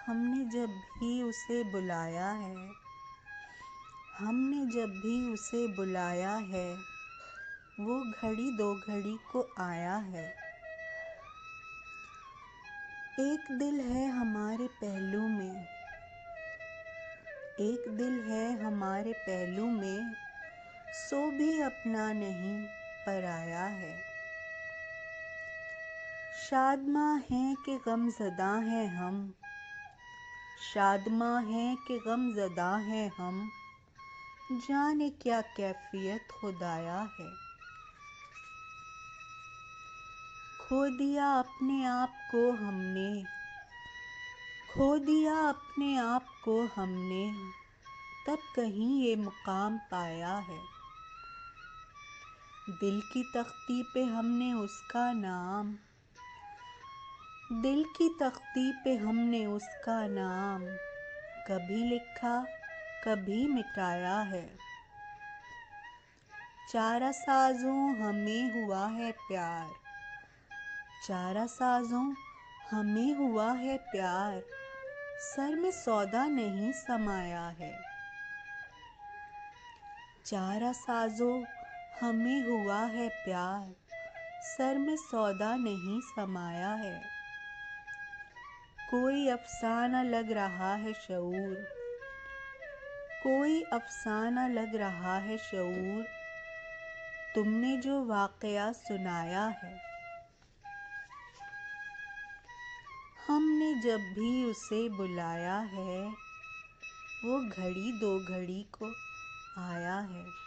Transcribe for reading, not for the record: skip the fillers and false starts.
हमने जब भी उसे बुलाया है, हमने जब भी उसे बुलाया है, वो घड़ी दो घड़ी को आया है। एक दिल है हमारे पहलू में, एक दिल है हमारे पहलू में, सो भी अपना नहीं पराया है। शादमां हैं कि गमज़दा हैं हम, शादमां हैं कि गमज़दा हैं हम, जाने क्या कैफियत खुदाया है। खो दिया अपने आप को हमने, खो दिया अपने आप को हमने, तब कहीं ये मुकाम पाया है। दिल की तख्ती पे हमने उसका नाम, दिल की तख्ती पे हमने उसका नाम, कभी लिखा कभी मिटाया है। चारा साजों हमें हुआ है प्यार, चारा साजों हमें हुआ है प्यार, सर में सौदा नहीं समाया है। चारा साजों हमें हुआ है प्यार, सर में सौदा नहीं समाया है। कोई अफसाना लग रहा है शऊर, कोई अफसाना लग रहा है शऊर, तुमने जो वाक़या सुनाया है। हमने जब भी उसे बुलाया है, वो घड़ी दो घड़ी को आया है।